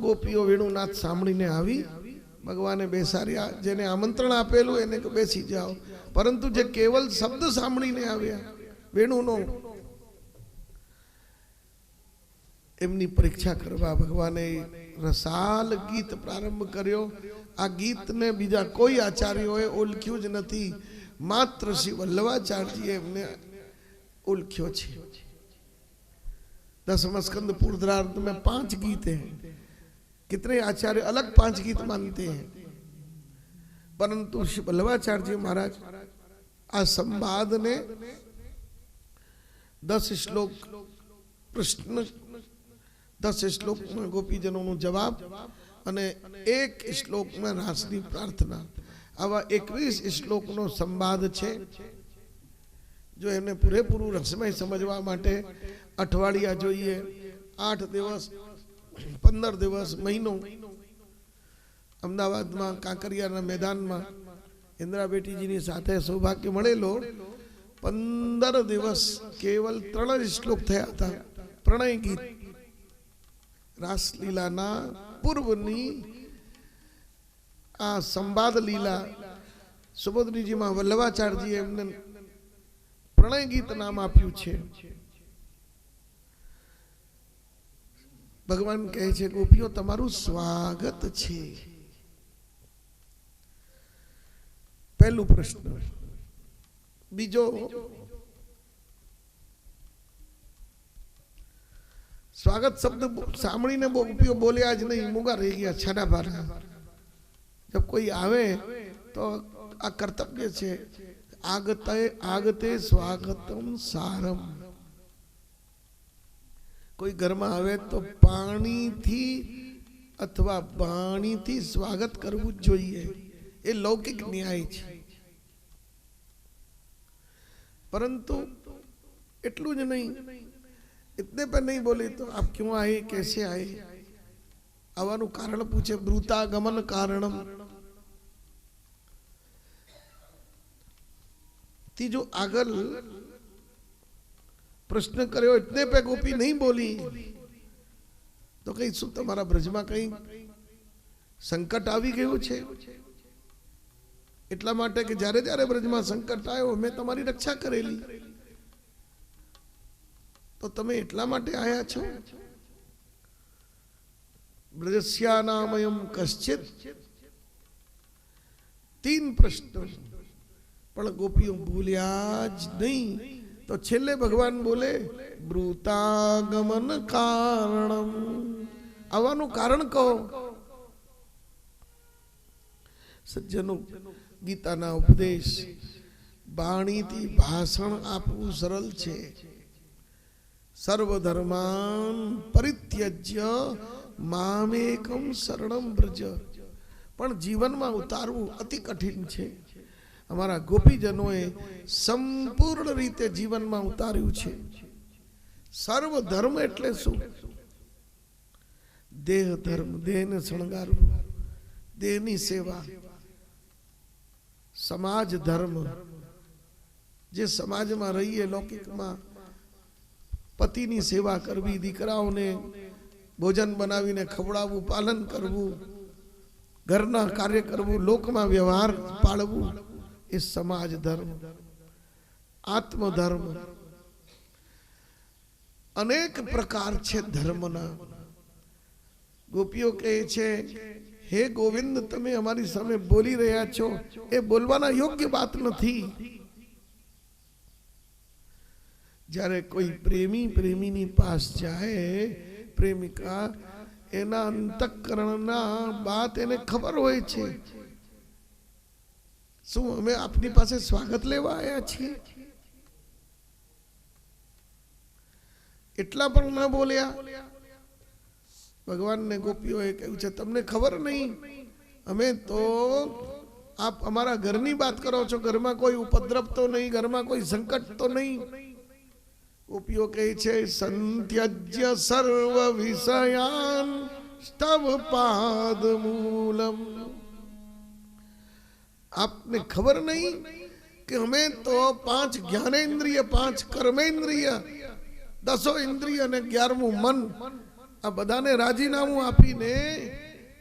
ગોપીઓ વેણુનાથ સાંભળીને આવી, ભગવાને બેસાડ્યા, જેને આમંત્રણ આપેલું એને બેસી જાઓ, પરંતુ જે કેવલ શબ્દ સાંભળીને આવ્યા વેણુનો, એમની પરીક્ષા કરવા ભગવાને રસાલ ગીત પ્રારંભ કર્યો. આ ગીતને બીજા કોઈ આચાર્યોએ ઓળખ્યું જ નથી, માત્ર શ્રી વલ્લભાચાર્યજીએ એમને ओळख्यो छे. दसम स्कंद पूर्वार्ध में 5 गीत हैं. कितने आचार्य अलग 5 गीत मानते हैं, परंतु श्री वल्लभाचार्य जी महाराज आ संवाद ने 10 श्लोक प्रश्न, 10 श्लोक में गोपीजनों नो जवाब અને 1 श्लोक में रासनी प्रार्थना, आवा 21 श्लोक नो संवाद छे. जो एमने पूरेपूરું રસમય સમજવા માટે અઠવાડિયા જોઈએ, 8 દિવસ 15 દિવસ મહિનો અમદાવાદમાં કાંકરિયાના મેદાનમાં ઇન્દ્રાબેટીજીની સાથે સૌભાગ્ય મળેલો. 15 દિવસ કેવલ 3 જ શ્લોક થયા હતા. પ્રણય ગીત રાસલીલાના પૂર્વની આ સંવાદ લીલા સુબોધનીજીમાં વલ્લભાચાર્યજી એમને प्रणय गीत नाम आप्યું છે. भगवान कहे छे गोपीओ तमारू स्वागत छे. पहलू प्रश्न. बीजो स्वागत शब्द सामने गोपीओ बोलिया ज नहीं, मुगा रही गया छाना भारा. जब कोई आवे तो आ कर्तव्य छे, आगते आगते स्वागतम सारम. कोई घर में आवे तो पानी थी अथवा पानी थी स्वागत करवू जोईए, ये लौकिक न्याय छे. परंतु एटलू ज नहीं, इतने पर नहीं बोले तो आप क्यों आए, कैसे आए, आवानु कारण पूछे. ब्रूतागमन कारणम. तीजो आगल प्रश्न कर्यो इतने पे गोपी नहीं बोली तो कहीं शू तमारा ब्रज में कहीं संकट आवी गयो छे, એટલા માટે કે જ્યારે જ્યારે બ્રજમાં સંકટ આવ્યો મેં તમારી રક્ષા કરેલી, તો તમે એટલા માટે આયા છો. બ્રજસ્યાનામયમ કશ્ચિત. 3 પ્રશ્ન પણ ગોપીઓ ભૂલ્યા જ નહીં. તો છેલ્લે ભગવાન બોલે બ્રૂતાગમન કારણમ. આવવાનું કારણ કહો. સજ્જનો, ગીતાના ઉપદેશ વાણીથી ભાષણ આપવું સરળ છે. સર્વધર્માન પરિત્યજ્ય મામેકમ શરણમ વ્રજ. પણ જીવનમાં ઉતારવું અતિ કઠિન છે. અમારા ગોપીજનોએ સંપૂર્ણ રીતે જીવનમાં ઉતાર્યું છે. સર્વ ધર્મ એટલે શું? દેહ ધર્મ, દેહને શણગારવું, દેહની સેવા. સમાજ ધર્મ, જે સમાજમાં રહીએ લૌકિકમાં, પતિની સેવા કરવી, દીકરાઓને ભોજન બનાવીને ખવડાવવું, પાલન કરવું, ઘરના કાર્ય કરવું, લોકમાં વ્યવહાર પાળવું, એ સમાજ ધર્મ. આત્મધર્મ અનેક પ્રકાર છે ધર્મના. ગોપીઓ કહે છે હે ગોવિંદ, તમે અમારી સામે બોલી રહ્યા છો એ બોલવાના યોગ્ય વાત નથી. જ્યારે કોઈ પ્રેમી પ્રેમીની પાસ જાય, પ્રેમિકા, એના અંતઃકરણના વાત એને ખબર હોય છે. શું અમે આપની પાસે સ્વાગત લેવા આવ્યા છીએ? એટલા પણ ન બોલ્યા. भगवान ने गोपीओ कहू छे तमने खबर नहीं, हमें तो आप हमारा घर की बात करो छो, घर में कोई उपद्रव तो नहीं, घर में कोई संकट तो नहीं. गोपीओ कहे छे संत्यज्य सर्व विषयान स्तव पाद मूलम. आपने खबर नहीं कि हमें तो 5 ज्ञानेन्द्रिय, 5 कर्मेंद्रिय, 10 इंद्रिय ने 11वां मन, આ બધાને રાજીનામું આપીને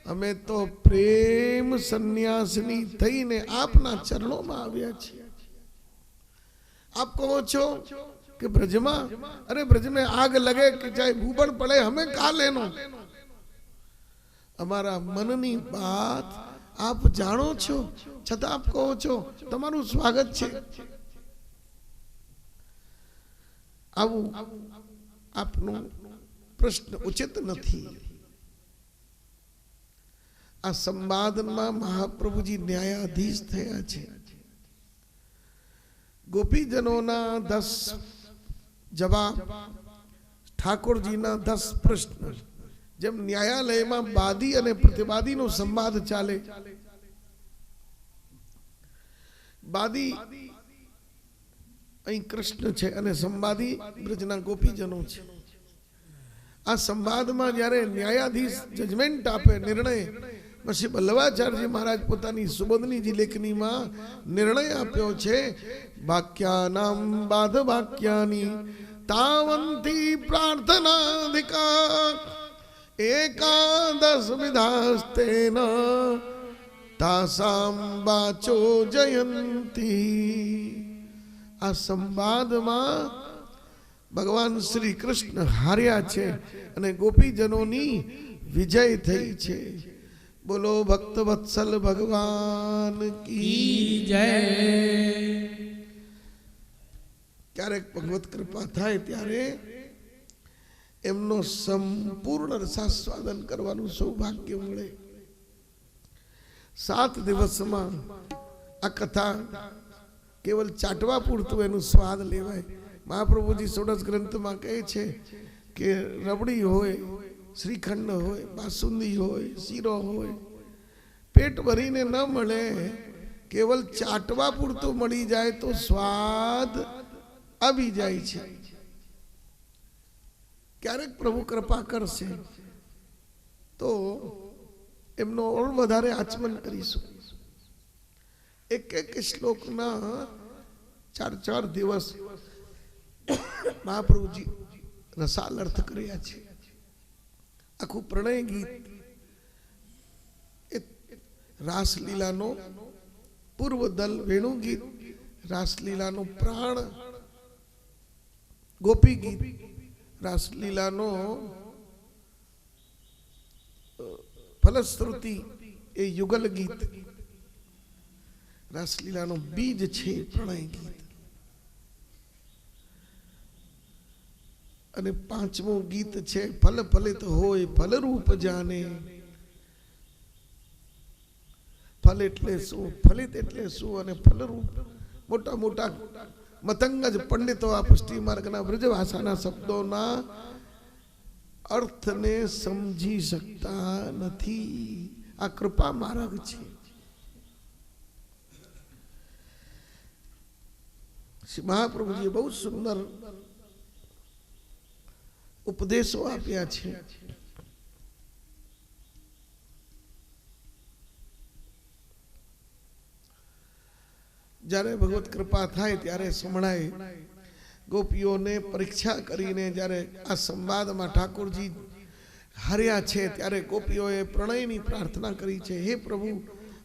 અમે તો પ્રેમ સંન્યાસની થઈને આપના ચરણોમાં આવ્યા છીએ. आप કહો છો કે ब्रजમાં, अरे ब्रज में आग लगे कि चाहे भूबड़ पड़े, हमें का लेनो. हमारा मननी बात आप जानो छो, छता आप કહો છો તમારું સ્વાગત છે. આવું આપનો પ્રશ્ન ઉચિત નથી. આ સંવાદમાં મહાપ્રભુજી ન્યાયાધીશ થયા છે. ગોપીજનોના 10 જવાબ, ઠાકોરજીના 10 પ્રશ્ન. જેમ ન્યાયાલયમાં વાદી અને પ્રતિવાદીનો સંવાદ ચાલે, વાદી અહીં કૃષ્ણ છે અને સંવાદી બ્રજના ગોપીજનો છે. આ સંવાદમાં જ્યારે ન્યાયાધીશ જજમેન્ટ આપે, નિર્ણય, પછી વલ્લભાચાર્યજી મહારાજ પોતાની સુબોધનીજી લેખનીમાં નિર્ણય આપ્યો છે. વાક્યાનામ બાધ વાક્યાની તાવંતી પ્રાર્થનાધિકાર એકાદશ વિધાસ્તેન તાસામ વાચો જયંતી. આ સંવાદમાં ભગવાન શ્રી કૃષ્ણ હાર્યા છે અને ગોપીજનોની વિજય થઈ છે. બોલો ભક્ત વત્સલ ભગવાન કી જય. ક્યારેક ભગવત કૃપા થાય ત્યારે એમનો સંપૂર્ણ રસાસ્વાદન કરવાનું સૌભાગ્ય મળે. 7 દિવસમાં આ કથા કેવલ ચાટવા પૂરતું એનું સ્વાદ લેવાય. મહાપ્રભુજી ષોડશ ગ્રંથમાં કહે છે કે રબડી હોય, શ્રીખંડ હોય, બાસુંદી હોય, શીરો હોય, પેટ ભરીને ન મળે, કેવલ ચાટવા પૂરતું મળી જાય તો સ્વાદ આવી જાય છે. ક્યારેક પ્રભુ કૃપા કરશે તો એમનો ઓર વધારે આચમન કરીશું. એક એક શ્લોકના 4 દિવસ મહાપ્રભુજી રસાલ અર્થ કર્યા છે. આખું પ્રણય ગીત એ રાસલીલાનો પૂર્વ દલ વેણુ ગીત, રાસલીલાનો પ્રાણ ગોપી ગીત, રાસલીલાનો ફલશ્રુતિ એ યુગલ ગીત, રાસલીલાનો બીજ છે પ્રણય ગીત. અને 5મું ગીત છે ફલ ફલિત હોય ફલરૂપ જાને. ફલ એટલે શું, ફલિત એટલે શું અને ફલરૂપ. મોટા મોટા મતંગજ પંડિતો આ પુષ્ટિ માર્ગના બ્રજભાષાના શબ્દોના અર્થને સમજી શકતા નથી. આ કૃપા માર્ગ છે. શ્રી મહાપ્રભુજીએ બહુ સુંદર ઉપદેશો આપ્યા છે. જ્યારે ભગવત કૃપા થાય ત્યારે સંભળાય. ગોપીઓને પરીક્ષા કરીને જ્યારે આ સંવાદમાં ઠાકોરજી હાર્યા છે ત્યારે ગોપીઓએ પ્રણયની પ્રાર્થના કરી છે. હે પ્રભુ,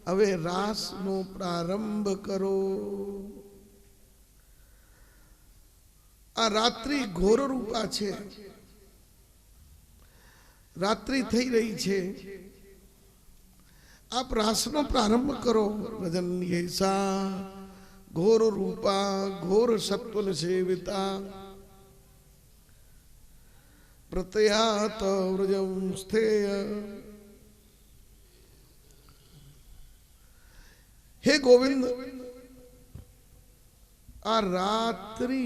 હવે રાસનો પ્રારંભ કરો. આ રાત્રિ ઘોર રૂપા છે, રાત્રિ થઈ રહી છે. આપ રાસનો પ્રારંભ કરો. ભજન યૈસા ઘોર રૂપા ઘોર સત્વન સેવિતા પ્રત્યાત વ્રજમ સ્થેય. હે ગોવિંદ, આ રાત્રિ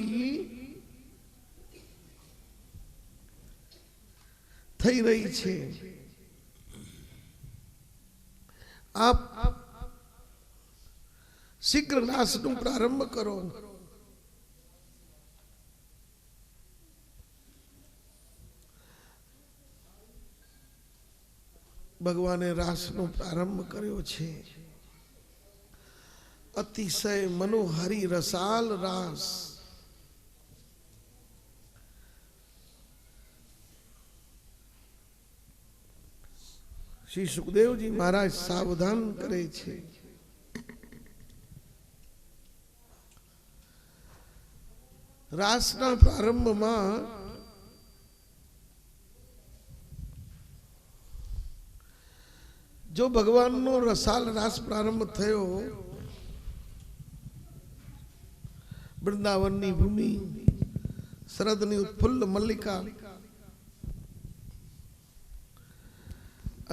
થઈ રહી છે. આપ શીઘ્ર રાસનો પ્રારંભ કરો. ભગવાને રાસનો પ્રારંભ કર્યો છે. અતિશય મનોહરી રસાલ રાસ. શ્રી સુખદેવજી મહારાજ સાવધાન કરે છે. રાસના પ્રારંભમાં જો ભગવાનનો રસાલ રાસ પ્રારંભ થયો વૃંદાવનની ભૂમિ શરદની ઉત્ફુલ્લ મલ્લિકા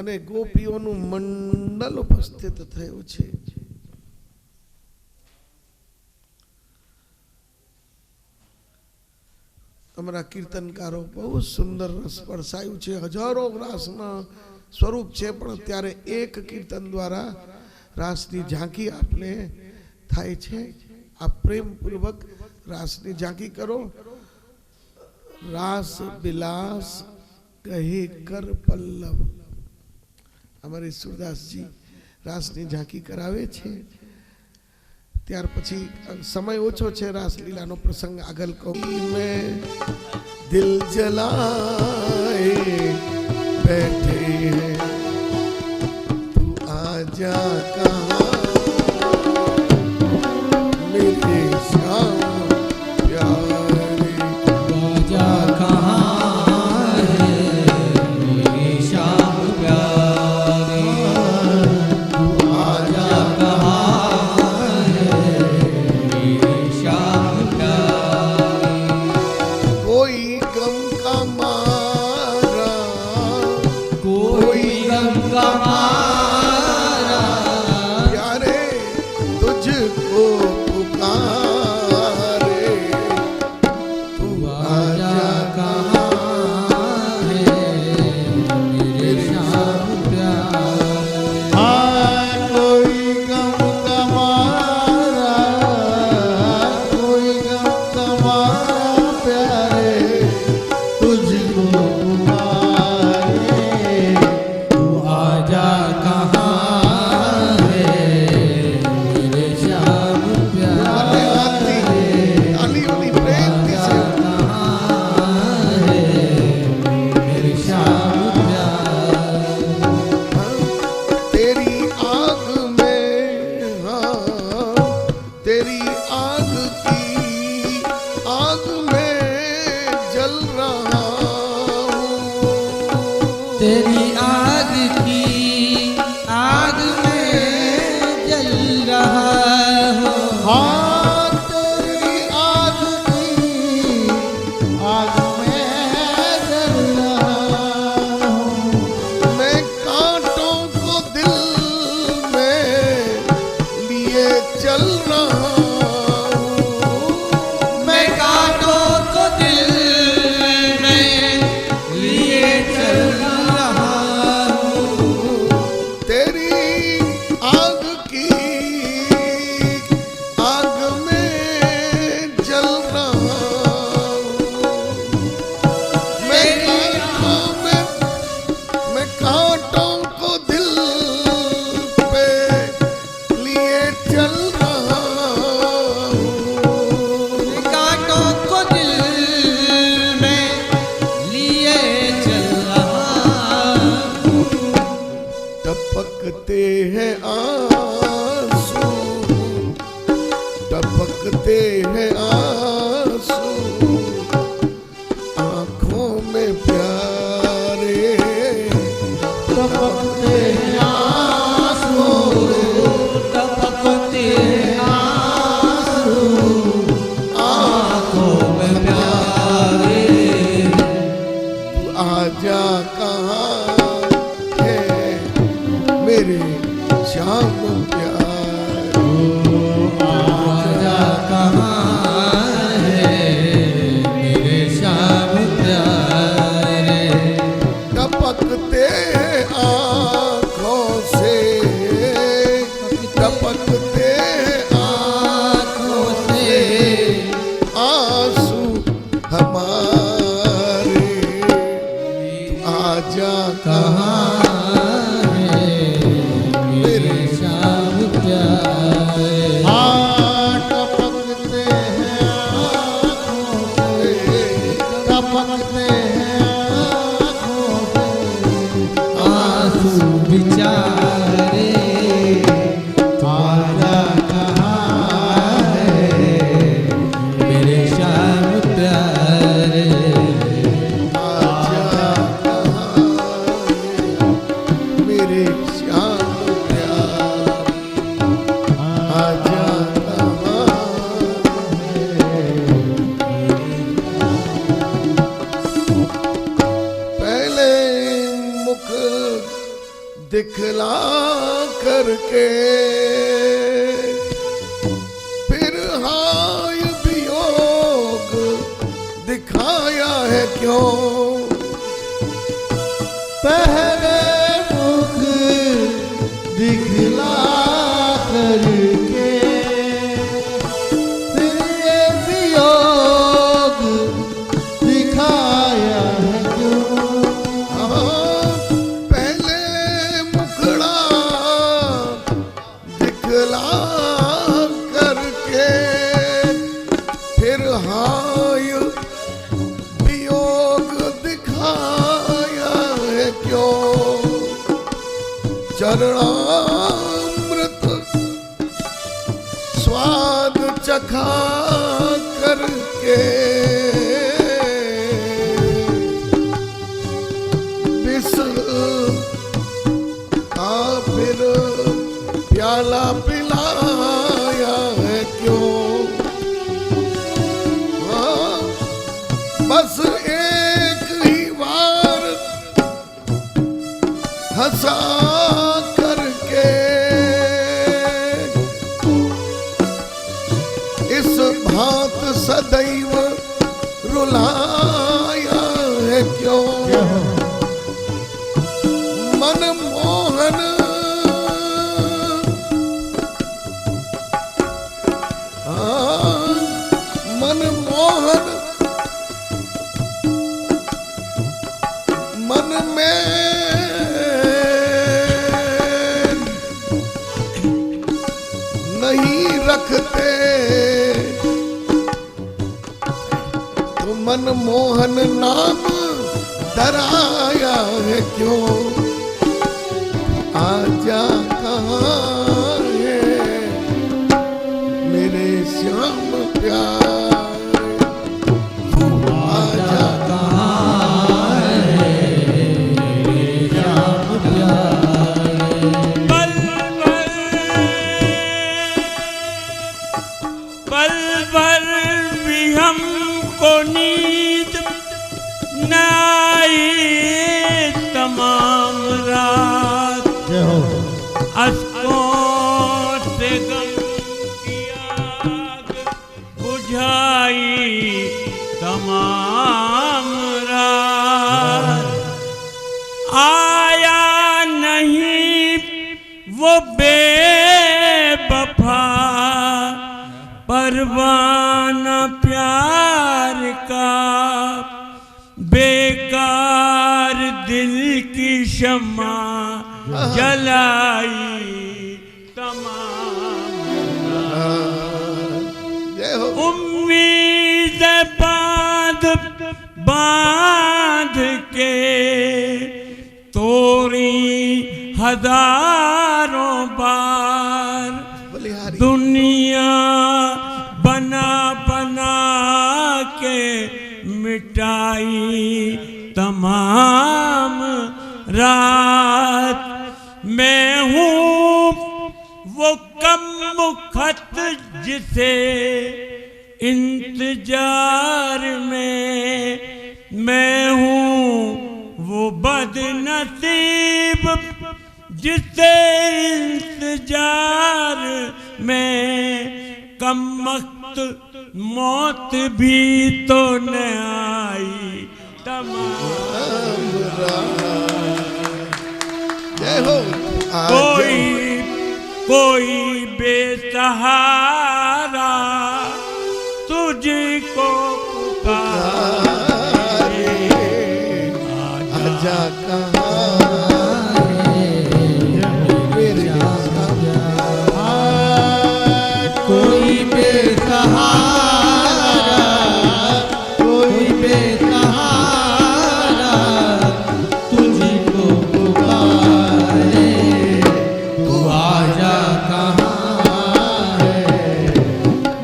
અને ગોપીઓનું મંડળ ઉપસ્થિત થયું છે. અમારા કીર્તનકારો બહુ સુંદર રસ પરસાયું છે. હજારો રાસના સ્વરૂપ છે, પણ ત્યારે એક કીર્તન દ્વારા રાસની ઝાંકી આપને થાય છે. આ પ્રેમપૂર્વક રાસની ઝાંકી કરો. રાસ બિલાસ કહે કર પલ્લવ. અમારે સુરદાસજી રાસની ઝાંકી કરાવે છે. ત્યાર પછી સમય ઓછો છે. રાસલીલાનો પ્રસંગ આગળ કહું. મેં દિલ જલાએ बैठे हैं तू आजा कहाँ मेरे श्याम प्यारे. आजा कहाँ है मेरे श्याम प्यारे. तू आजा कहाँ है मेरे श्याम प्यारे. कोई गम का मारा कोई गम का मारा प्यारे तुझको पुकारे. तू आजा कहाँ है मेरे श्याम प्यारे. कोई गम का मारा कोई गम का मारा प्यारे तुझको पुकारे. तू आजा कहाँ है मेरे श्याम प्यारे. तालियों प्रेम से कहाँ है मेरे श्याम प्यारे. तेरी आग में तेरी आग की आग में जल रहा हूँ. तेरी आग की आग में जल रहा हूँ. हाँ तेरी आग की आग में जल रहा हूँ. मैं कांटों को दिल में लिए चल रहा हूँ. मैं कांटों को दिल में लिए चल रहा हूँ. तेरी आग की आग में जल रहा हूँ. मैं कांटों को दिल पे लिए चल रहा हूँ. कांटों को दिल में लिए चल रहा हूँ. टपकते हैं आंसू टपकते हैं आंसू आँखों में प्यारे. टपकते आंसू टपकते आंसू आँखों में प्यारे. तू आजा कहाँ है मेरे श्याम प्यारे. आजा कहाँ है मेरे श्याम प्यारे. टपकते आँखों से टपकते आँखों से आंसू हमारे. तू आजा कहाँ कहाँ है मेरे श्याम प्यारे. हाँ टपकते हैं आँखों से टपकते हैं आँखों से आंसू भी दिखला करके फिर हाय वियोग दिखाया है क्यों। पहले मुख दिखला करके फिर ये वियोग दिखाया है क्यों। पहले मुखड़ा दिखला करके फिर हाय वियोग दिखाया है क्यों। चरणामृत स्वाद चखा करके फिर प्याला पिलाया है क्यों। बस एक ही बार हंसा करके इस भांत सदैव रुलाया है क्यों। मनमोहन मनमोहन मन में नहीं रखते तो मनमोहन नाम डराया है क्यों। आजा कहाँ है मेरे श्याम प्यारे, तू आजा कहाँ है मेरे श्याम प्यारे। पल भर भी हमको नींद न आई तमाम रात। अश्कों से गम की आग बुझाई तमाम रात। आया नहीं वो बेवफा परवाना प्यार का। बेकार दिल की शम्मा जलाई तमाम। जय हो। उम्मीद बांध के तोड़ी हजारों बार। बलिहारी दुनिया बना बना के मिटाई तमाम रात। मैं हूँ वो कम मुखत जिसे इंतजार में। मैं हूँ वो बदनसीब जिसे इंतजार में कम वक्त मौत भी तो न आई तमाम। जय हो। कोई बेसहारा तुझको पुकारे। आजा कहाँ कोई बेसहारा कोई बेसहारा तुझको पुकारे। तू आजा कहाँ है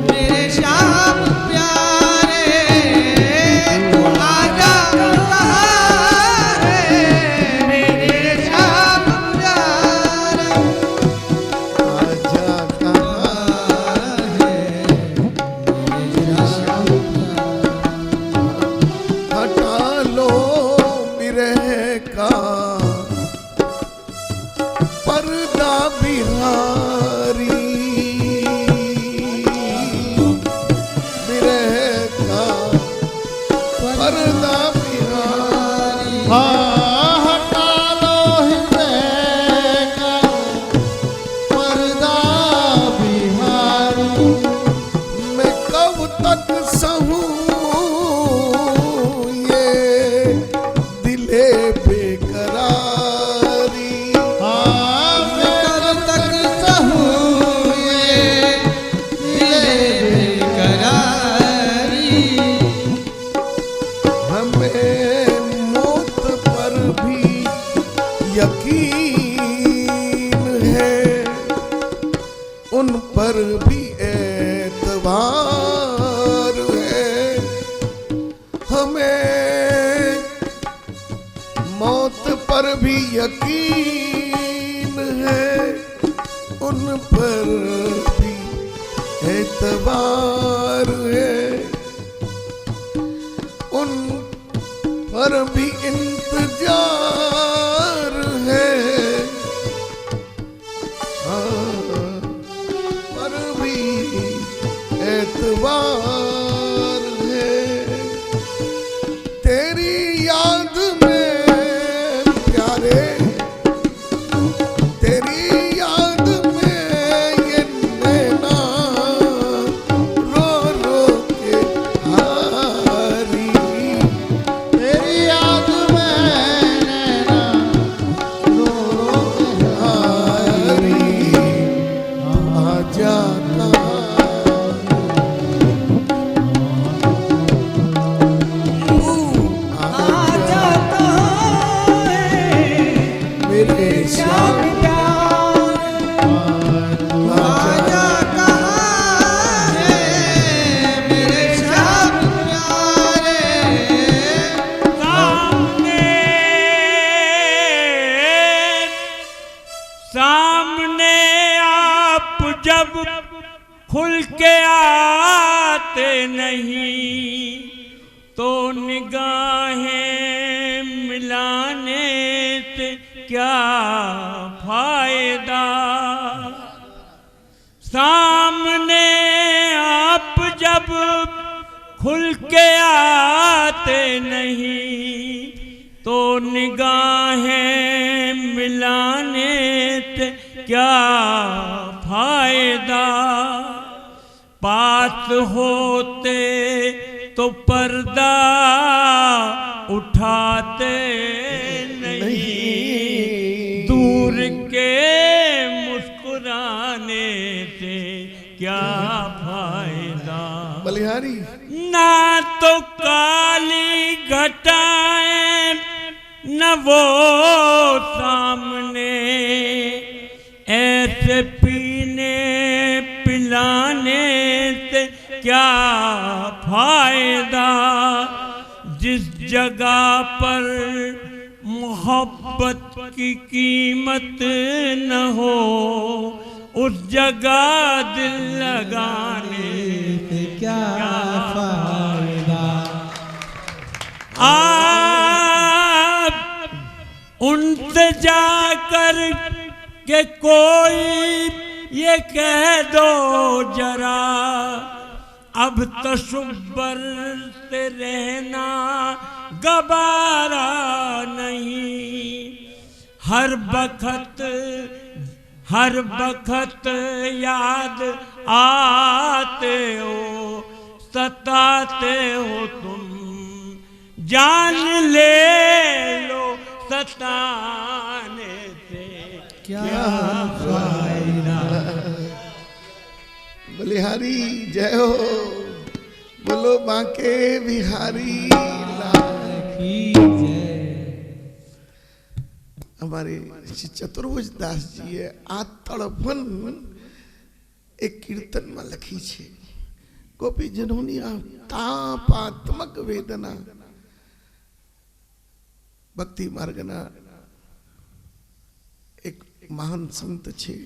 मेरे श्याम प्यारे। तू आजा कहाँ है मौत पर भी यकीन है, उन पर भी एतबार है। हमें मौत पर भी यकीन है, उन पर भी एतबार है, उन पर भी इंतजार है, पर भी एतबार है। तेरी याद में प्यारे, तेरी याद में ये नैना रो रो के हारी, तेरी याद में नैना रो रो के हारी। आजा आजा कहाँ है मेरे श्याम आजा कहाँ है मेरे श्याम प्यारे। सामने सामने आप जब खुल के आते नहीं, तो निगाहें मिलाने से क्या फायदा। सामने आप जब खुल के आते नहीं, तो निगाहें मिलाने से क्या फायदा। पास होते तो पर्दा उठाते नहीं, दूर के मुस्कुराने से क्या फायदा। बलिहारी ना तो काली घटाएं न वो सामने, ऐसे पीने पिलाने से क्या फायदा। जिस जगह पर मोहब्बत की कीमत न हो, उस जगह दिल लगाने से क्या फायदा। आप उनसे जाकर के कोई ये कह दो जरा, अब तशब्बर से रहना गवारा नहीं। हर बखत याद आते हो, सताते हो तुम, जान ले लो सताने से क्या फायदा। बलिहारी जय हो, बोलो बांके बिहारी लाल की जय। हमारे श्री चतुर्भुज दास जी आ तड़पन एक कीर्तन में लखी है। गोपीजनोनी आ तापात्मक वेदना भक्ति मार्गना एक महान संत छे,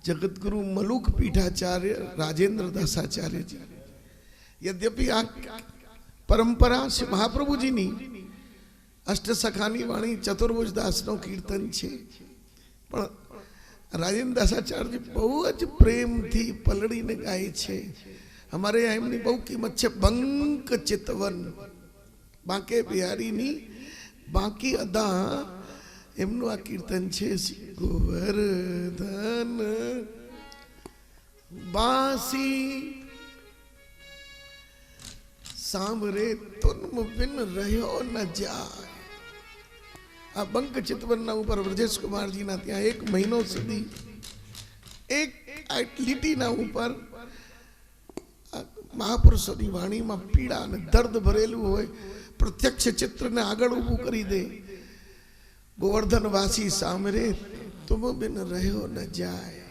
जगतगुरु मलुक पीठाचार्य राजेंद्र दासाचार्य जी। यद्यपि आ परंपरा से महाप्रभु जी नी अष्टसखानी वाणी चतुर्भुज दास नो कीर्तन छे, पण राजेंद्र दासाचार्य जी बहु ज प्रेम थी पलड़ी ने गाय छे। हमारे यहाँ एमनी बहु कीमत छे। बंक चितवन बांके बिहारी नी बाकी अदा एमनु आ कीर्तन छे। गोवर्धन बासी सांभरे तुम बिन रह्यो न जाय। आ बंक चितवन ना ऊपर ब्रजेश कुमार जी ना त्या एक महीनो सुधी एक લીટી ના ઉપર મહાપુરુષોની વાણીમાં પીડા અને દર્દ ભરેલું હોય પ્રત્યક્ષ ચિત્રને આગળ ઊભું કરી દે. ગોવર્ધન વાસી સામરે તુમ બિન રહ્યો ન જાય.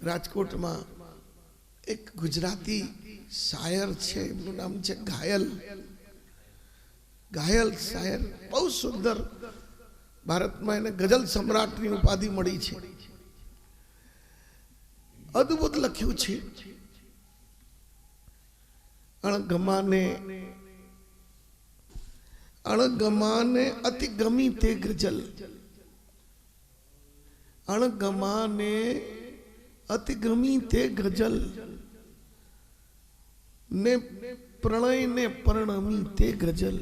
રાજકોટમાં એક ગુજરાતી શાયર છે, એમનું નામ છે ઘાયલ. ઘાયલ શાયર બહુ સુંદર, ભારતમાં એને ગઝલ સમ્રાટની ઉપાધિ મળી છે. અદ્ભુત લખ્યું છે. અણગમાને અતિ ગમી તે ગઝલ, અણગમાને અતિ ગમી તે ગઝલ ને પ્રણયને પરણમી તે ગઝલ.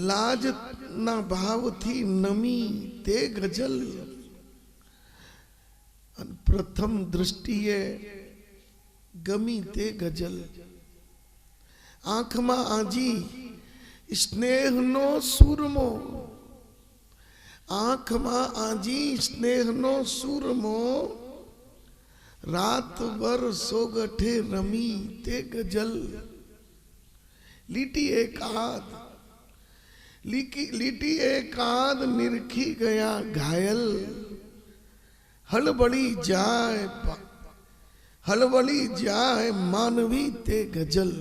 લાજના ભાવથી નમી તે ગઝલ, પ્રથમ દૃષ્ટિએ ગમી તે ગઝલ. આંખમાં આજી સ્નેહનો સુરમો, આંખમાં આજી સ્નેહનો સુરમો, રાત ભર સોગઠે રમી તે ગઝલ. લીટી એકાદ, લીટી એકાદ નિરખી ગયા ઘાયલ. હળબળી જાય માનવી તે ગઝલ.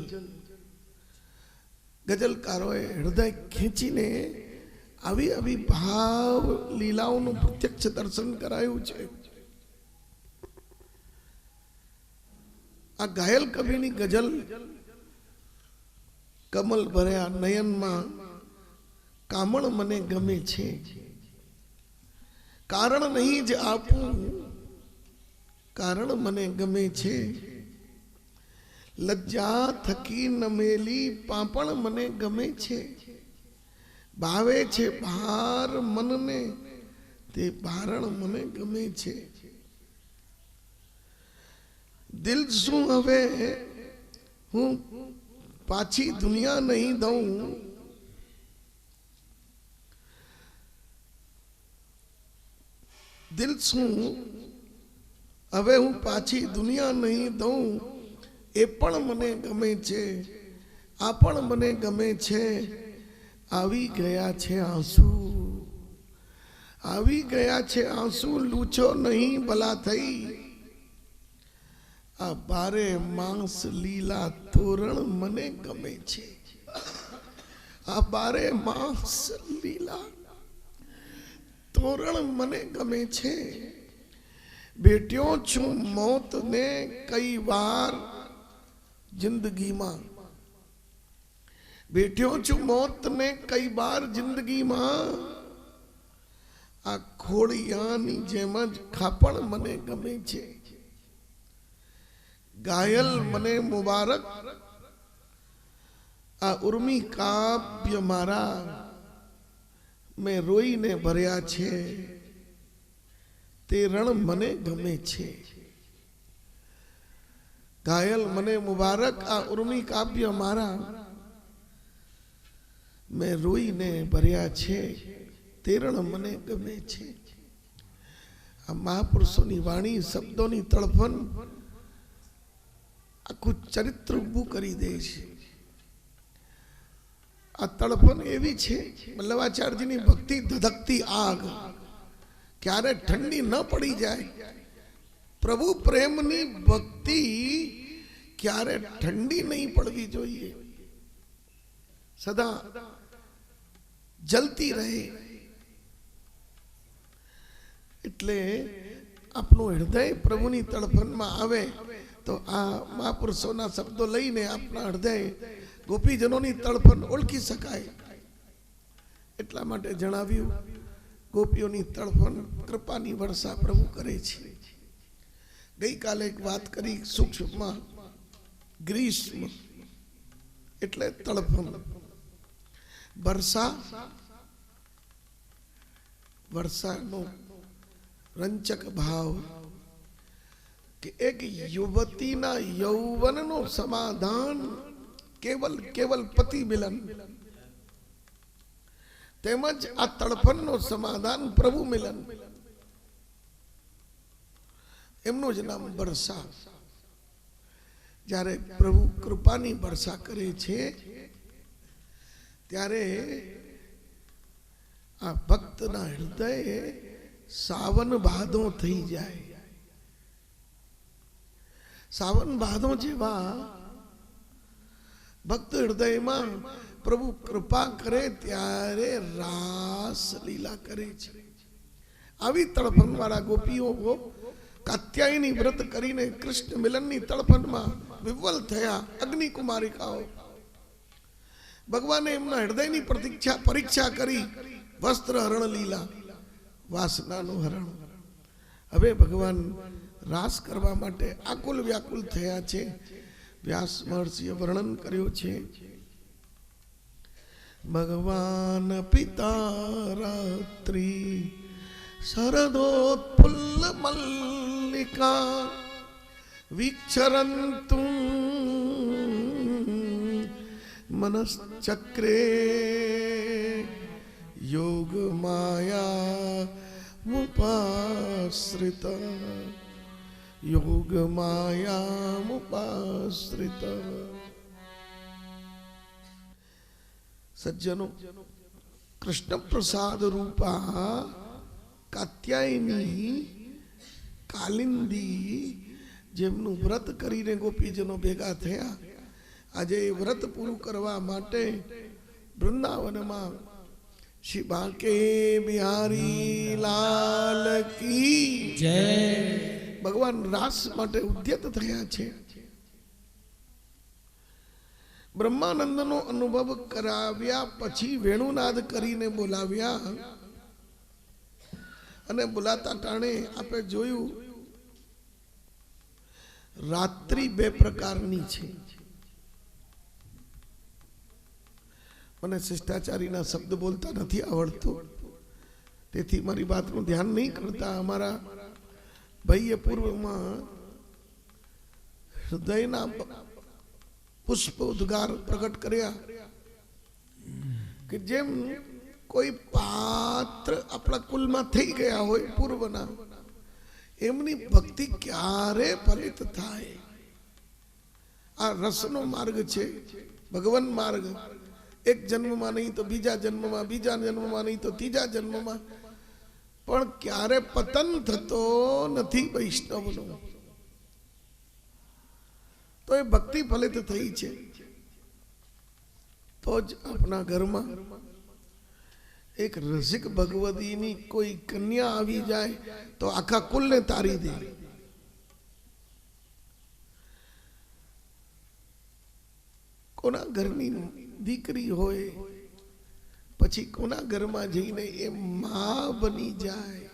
ગઝલકારોએ હૃદય ખેંચીને આવી આવી ભાવ લીલાઓનું પ્રત્યક્ષ દર્શન કરાયું છે. આ ઘાયલ કવિની ગઝલ, કમલ ભર્યા નયનમાં કામળ મને ગમે છે, કારણ નહીં જ આપું, કારણ મને ગમે છે, લજ્જા થકી નમેલી પાપણ મને ગમે છે, ભાવે છે ભાર મનને તે ભારણ મને ગમે છે. દિલ શું હવે હું પાછી દુનિયા નહીં દઉં, દિલ શું હવે હું પાછી દુનિયા નહીં દઉં, એ પણ મને ગમે છે, આ પણ મને ગમે છે. આવી ગયા છે આંસુ, આવી ગયા છે આંસુ, લૂછો નહીં ભલા થઈ. આ બારે માંસ લીલા તોરણ મને ગમે છે, આ બારે માંસ લીલા તોરણ મને ગમે છે. બેટ્યો છું મોત ને કઈ વાર જિંદગીમાં, બેઠ્યો છું મોત ને કઈ બાર જિંદગીમાં, આ ખોડિયાની જેમ જ ખાપણ મને ગમે છે. ઘાયલ મને મુબારક, આ ઉર્મી કાવ્ય મારા મેં રોઈને ભર્યા છે, તે રણ મને ગમે છે. ઘાયલ મને મુબારક, આ ઉર્મી કાવ્ય મારા મેં રોઈને ભર્યા છે, તે રણ મને ગમે છે. આ મહાપુરુષોની વાણી, શબ્દોની તળફન આખું ચરિત્ર ઊભું કરી દે છે. આ તળફન એવી છે, વલ્લભાચાર્યજીની ભક્તિ ધધકતી આગ, ક્યારે ઠંડી ન પડી જાય. પ્રભુ પ્રેમની ભક્તિ ક્યારે ઠંડી નહીં પડવી જોઈએ, સદા જલતી રહે. એટલે આપનું હૃદય પ્રભુની તડફનમાં આવે તો આ મહાપુરુષોના શબ્દો લઈને આપના હૃદય ગોપીજનોની તડફન ઓળખી શકાય. એટલા માટે જણાવ્યું, ગોપીઓની તડફન કૃપાની વર્ષા પ્રભુ કરે છે. ગઈકાલે એક વાત કરી સૂક્ષ્મમાં, ગ્રીષ્મ એટલે તડફન, વર્ષા વર્ષાનો રંચક ભાવ કે એક યુવતીના યૌવનનો સમાધાન કેવલ પતિ મિલન, તેમજ આ તડફનનો સમાધાન પ્રભુ મિલન. એમનું જ નામ વર્ષા. જ્યારે પ્રભુ કૃપાની વર્ષા કરે છે ત્યારે આ ભક્તના હૃદય સાવન ભાદો થઈ જાય. સાવન ભાદો જેવા ભક્ત હૃદયમાં પ્રભુ કૃપા કરે ત્યારે રાસ લીલા કરે છે. આવી તડફન વાળા ગોપીઓ કાત્યાયની વ્રત કરીને કૃષ્ણ મિલનની તડફનમાં વિવલ થયા. અગ્નિ કુમારિકાઓ ભગવાને એમના હૃદયની પરીક્ષા કરી. વસ્ત્ર હરણ લીલા, વાસનાનું હરણ. હવે ભગવાન રાસ કરવા માટે આકુલ વ્યાકુલ થયા છે. વ્યાસ મહર્ષિએ વર્ણન કર્યું છે. ભગવાન પિતા રાત્રિ શરદોત્ફુલ્લ મલ્લિકા વિક્ષરંતુ મનશ્ચક્રે યોગ માયા મુપાશ્રિત. યોગ માયા મુપાશ્રિત. સજ્જનો, કૃષ્ણ પ્રસાદ રૂપા કાત્યાયની કાલિંદી જેમનું વ્રત કરીને ગોપીજનો ભેગા થયા. આજે એ વ્રત પૂરું કરવા માટે વૃંદાવનમાં શ્રી બાંકે બિહારી લાલ કી જય. ભગવાન રાસ માટે ઉદ્યત થયા છે. બ્રહ્માનંદનો અનુભવ કરાવ્યા પછી વેણુનાદ કરીને બોલાવ્યા અને બોલાતા ટાણે આપણે જોયું રાત્રિ બે પ્રકારની છે. મને શિષ્ટાચારીના શબ્દ બોલતા નથી આવડતું, તેથી મારી વાતનું ધ્યાન નહીં કરતા. અમારા ભાઈએ પૂર્વમાં હૃદયના પુષ્પ ઉદ્ગાર પ્રગટ કર્યા કે જેમ કોઈ પાત્ર આપણા કુલમાં થઈ ગયા હોય પૂર્વના, એમની ભક્તિ ક્યારે ફલિત થાય. આ રસનો માર્ગ છે, ભગવાન માર્ગ. એક જન્મમાં નહીં તો બીજા જન્મમાં, બીજા જન્મમાં નહીં તો ત્રીજા જન્મમાં, પણ ક્યારે પતન થતો નથી વૈષ્ણવનો. તો એ ભક્તિ ફલિત થઈ છે. તો જ આપણા ઘરમાં એક રસિક ભગવતીની કોઈ કન્યા આવી જાય તો આખા કુલને તારી દે. કોના ઘરની દીકરી હોય પછી કોના ઘરમાં જઈને એ માં બની જાય.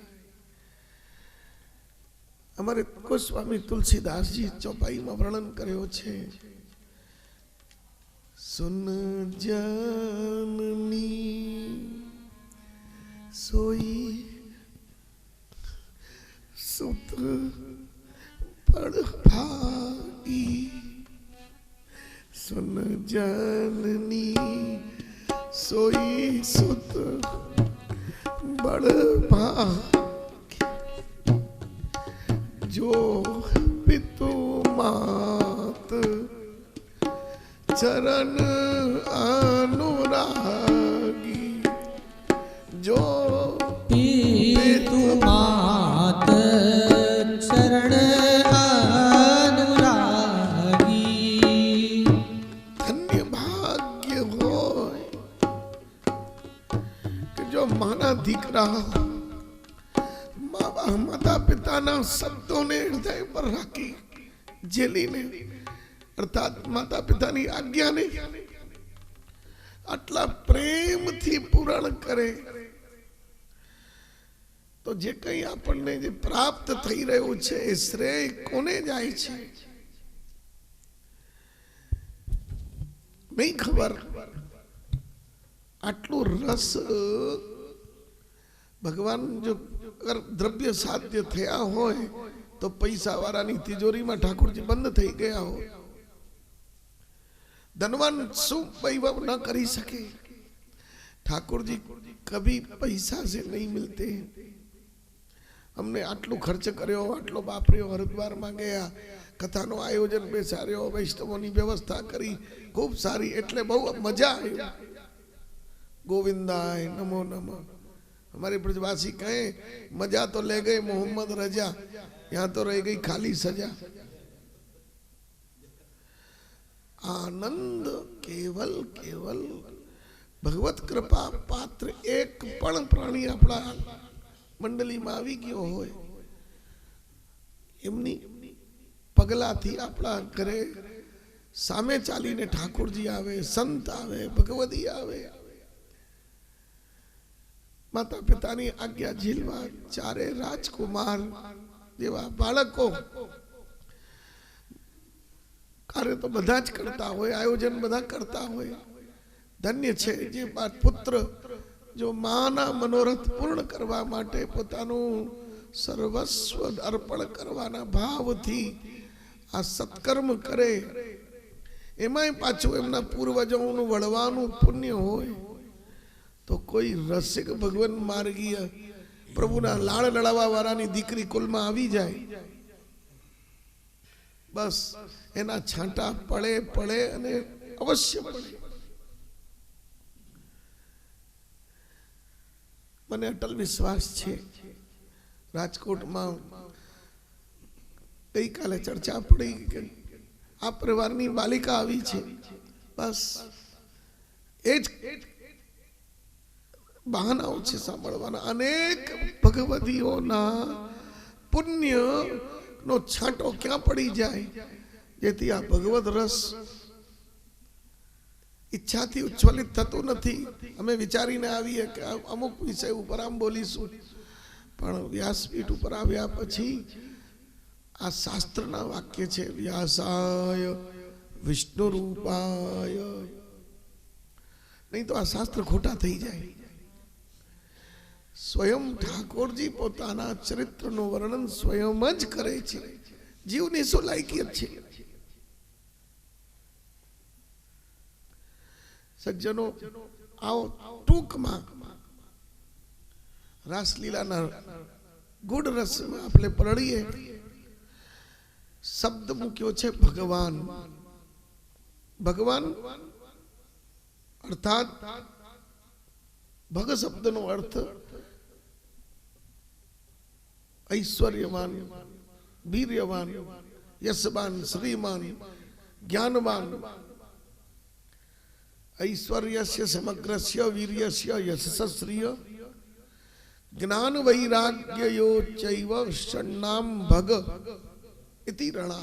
અમારે ગોસ્વામી તુલસીદાસજી ચોપાઈમાં વર્ણન કર્યો છે. સુન જનની સોઈ સુત પડભાગી. સુન જનની સોઈ સુત બળભાગી. જો પિતુ માત ચરણ અનુરાગી. જો પિતુ માત ચરણ અનુરાગી. ધન્ય ભાગ્ય હોય કે જો માના દીકરા માતા પિતાના શબ્દોને હૃદય પર રાખી જેલીને, અર્થાત માતા પિતાની આજ્ઞાને આટલા પ્રેમથી પૂરણ કરે તો જે કંઈ આપણને જે પ્રાપ્ત થઈ રહ્યું છે એ શ્રેય કોને જાય છે નહીં ખબર. આટલું રસ ભગવાન જો દ્રવ્ય સાધ્ય થયા હોય તો પૈસા વાળાની તિજોરીમાં ઠાકોરજી બંધ થઈ ગયા હોય. ધનવાન શું વૈભવ ન કરી શકે. ઠાकुर कभी पैसा से नहीं मिलते हैं. हमने आटलू खर्च કર્યો, આટલો બાપર્યો, હરિદ્વારમાં ગયા, कथानो आयोजन बेसार्यो, वैष्णवोनी व्यवस्था करी खूब सारी, एटले बहु मजा आई। गोविंदाय नमो नमः। हमारे ब्रजवासी कहे मजा तो ले गए मोहम्मद रजा, यहाँ तो रह गई खाली सजा। आनंद केवल केवल भगवत कृपा पात्र एक पण प्राणी अपना मंडली में आवी गयो होय, एमनी पगलाथी अपना घरे सामे चालीने ठाकुरजी आवे, संत आवे, भगवती आवे, माता पितानी आज्ञा झीलवा चारे राजकुमार जेवा बाळको कार्य तो बधा ज करता होय, आयोजन बधा करता होय। धन्य छे जे पुत्र जो माना मनोरथ पूर्ण करवा माटे पोतानु सर्वस्व अर्पण करवाना भावथी आ सत्कर्म करे, एमांय पाछुं एमना पूर्वजोनुं वळवानुं पुण्य होय। तो कोई रसिक भगवान मार्गीय प्रभुना लाड़ लड़ावा वाळानी दीकरी कुलमां आवी जाय, बस एना छांटा पड़े पड़े अने अवश्य पड़े। मने अटल विश्वास छे राजकोट में गई काले चर्चा पड़ी कि आ परिवारनी बालिका आवी छे, बस एज बहानाओ छे सांभळवाना। अनेक भगवतीओना पुण्य नो छांटो क्या पड़ी जाए जेथी आ भगवत रस इच्छा थी उज्ज्वलित थतो नथी। अमे विचारीने आवीए के अमुक विषय उपर आम बोलीशुं, पण व्यासपीठ उपर आव्या पछी आ शास्त्रना वाक्य छे, व्यासाय विष्णु रूपाय, नहीं तो आ शास्त्र खोटा थई जाए। स्वयं ठाकुरजी पोताना चरित्रनु वर्णन स्वयं ज करे छे, जीवनी शू लायकियत छे। सज्जनों आओ टूक में रासलीला गुड़ रस में आपले परड़ीए। शब्द मुक्यो छे भगवान। भगवान अर्थात भग शब्द नो अर्थ ऐश्वर्यवान, वीर्यवान, यशवान, श्रीमान, ज्ञानवान। ऐश्वर्यस्य समग्रस्य वीर्यस्य यशस्श्रिय ज्ञान वैराग्ययो चैव षण्णाम भग इति रणा।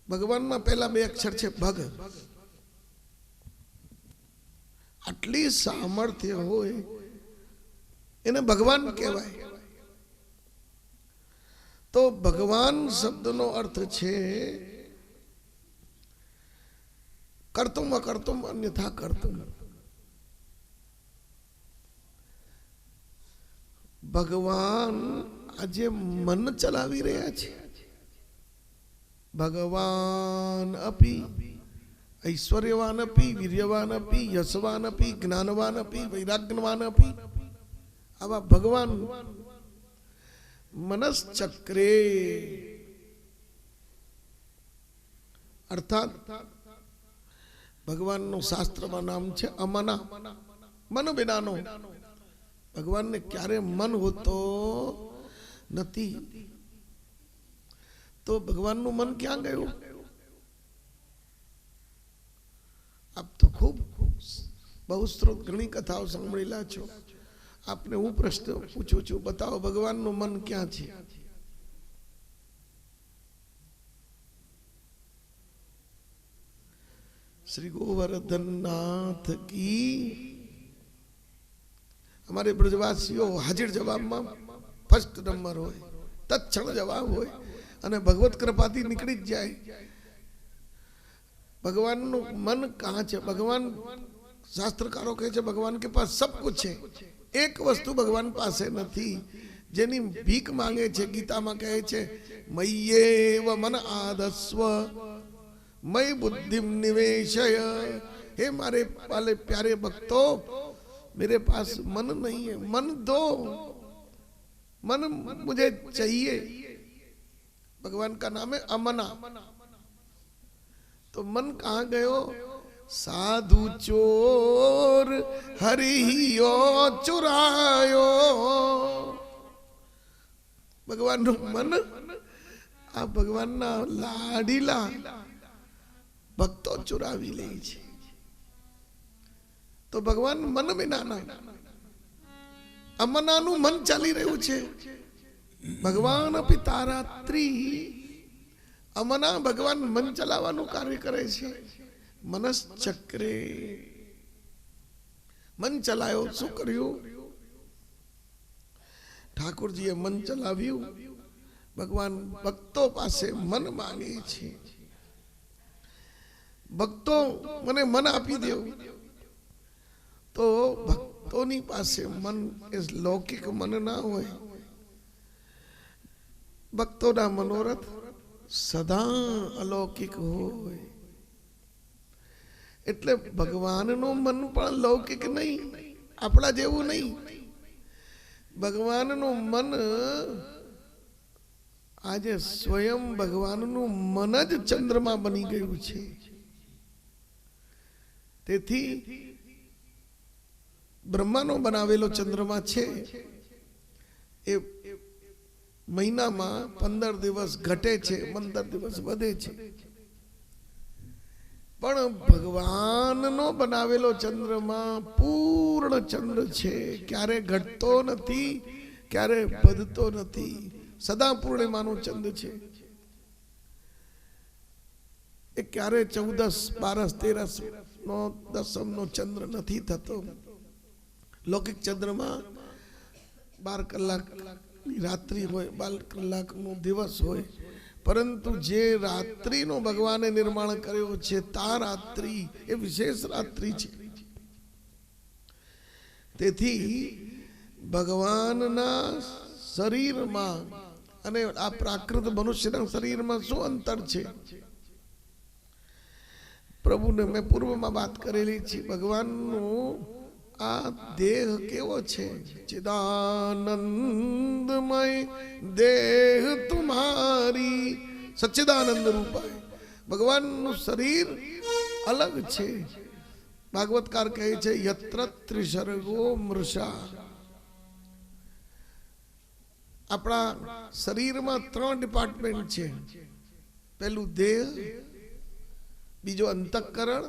भगवान में पहला बे अक्षर छे भग। आटली सामर्थ्य होय एने भगवान कहवाय। तो भगवान शब्द नो अर्थ छे कर्तुम अकर्तुम अन्यथा कर्तुम। भगवान आजे मन चलावी रह्या छे। भगवान अपि ऐश्वर्यवान अपि वीर्यवान अपि यशवान अपि ज्ञानवान अपि वैराग्यवान अपि आवा भगवान मनश्चक्रे अर्थात भगवान नो शास्त्र में नाम छे अमना, मन विनानो। भगवान ने क्यारे मन होतो नथी। तो भगवान नु मन क्या गयो? आप तो खूब बहुश्रुत घणी कथाओं सांभळेला छो। आपने हूँ प्रश्न पूछू छू, बताओ भगवान नु मन क्या छे? श्री गोवर्धन नाथ की। हमारे ब्रजवासियों हाजिर जवाब में फर्स्ट नंबर होय, तत्क्षण जवाब होय अने भगवत कृपाथी निकली ज जाए। भगवान नु मन कहाँ छे? भगवान शास्त्रकारों कहे छे भगवान के पास सब कुछ है, एक वस्तु भगवान पासे नथी जेनी भीख मांगे छे। गीता में कहे छे मय्येव मन आदस्व मयि बुद्धिम निवेशय। हे मारे वाले प्यारे भक्तों, मेरे पास मन नहीं है, मन दो। मन मुझे चाहिए, भगवान का नाम है अमना। तो मन कहाँ गयो? साधु चोर हरियो चुरायो। भगवान नु मन आ भगवान ना लाडीला भक्तो चुरावी ले छे। तो भगवान मन विनाना अमनाનું મન ચાલી રહ્યું છે। ભગવાન પિતારાત્રી અમના ભગવાન મન ચલાવવાનું કાર્ય કરે છે। મનસ ચક્રે મન ચલાયો। શું કર્યું? ઠાકોરજીએ મન ચલાવ્યું। ભગવાન ભક્તો પાસે મન માંગે છે। ભક્તો મને મન આપી દો। તો ભક્તોની પાસે મન એ લૌકિક મન ના હોય। ભક્તોના મનોરથ સદા અલૌકિક હોય। એટલે ભગવાનનું મન પણ લૌકિક નહીં, આપણા જેવું નહીં। ભગવાનનું મન આજે સ્વયં ભગવાનનું મન જ ચંદ્રમા બની ગયું છે। તેથી બ્રહ્માનો બનાવેલો ચંદ્રમા છે એ મહિનામાં 15 દિવસ ઘટે છે, 15 દિવસ વધે છે। પણ ભગવાનનો બનાવેલો ચંદ્રમા પૂર્ણ ચંદ્ર છે, ક્યારે ઘટતો નથી, ક્યારે વધતો નથી, સદા પૂર્ણિમાનો ચંદ્ર છે। એ ક્યારે 14, 12, 13 નો દસમ નો ચંદ્ર નથી થતો। લૌકિક ચંદ્રમાં 12 કલાકની રાત્રિ હોય, 12 કલાકનો દિવસ હોય, પરંતુ જે રાત્રિનો ભગવાને નિર્માણ કર્યો છે તા રાત્રિ એ વિશેષ રાત્રિ છે। તેથી ભગવાનના શરીરમાં અને આ પ્રાકૃત મનુષ્યના શરીરમાં શું અંતર છે? પ્રભુને મેં પૂર્વમાં વાત કરેલી છે। ભગવાનનું આ દેહ કેવો છે? ચિદાનંદમય દેહ તુમ્હારી સચ્ચિદાનંદ રૂપાય। ભગવાનનું શરીર અલગ છે। ભાગવતકાર કહે છે યત્ર ત્રિસર્ગો મૃષા। આપણા શરીરમાં 3 ડિપાર્ટમેન્ટ છે। પહેલું દેહ, બીજો અંતઃકરણ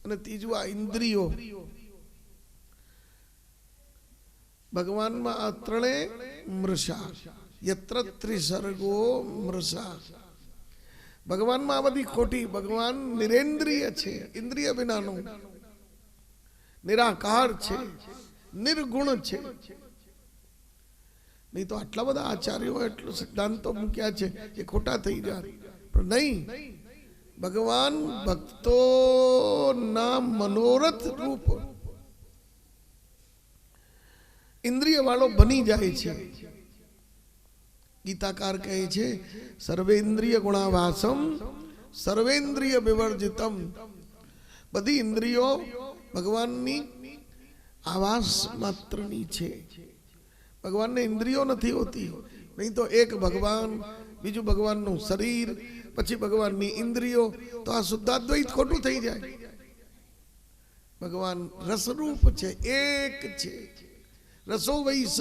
અને ત્રીજું આ ઇન્દ્રિયો। ભગવાનમાં આ ત્રણેય મૃષા, યત્ર ત્રિસર્ગો મૃષા। ભગવાનમાં આ બધી ખોટી। ભગવાન નિરેન્દ્રિય છે, ઇન્દ્રિય વિનાનો, નિરાકાર છે, નિર્ગુણ છે। નહીં તો આટલા બધા આચાર્યો એટલો સિદ્ધાંતો મૂક્યા છે કે ખોટા થઈ જાય, પણ નહીં। ભગવાન ભક્તોના મનોરથ રૂપ ઇન્દ્રિય વાળો બની જાય છે। ગીતાકાર કહે છે સર્વેન્દ્રિય ગુણાવાસમ સર્વેન્દ્રિય વિવર્જિતમ। બધી ઇન્દ્રિયો ભગવાનની આવાસ માત્રની છે। ભગવાનને ઇન્દ્રિયો નથી હોતી। નહીં તો એક ભગવાન, બીજું ભગવાનનું શરીર, પછી ભગવાનની ઇન્દ્રિયો, તો આ શુદ્ધાદ્વૈત ખોટું થઈ જાય। ભગવાન રસરૂપ છે, એક છે। રસો વૈ સ,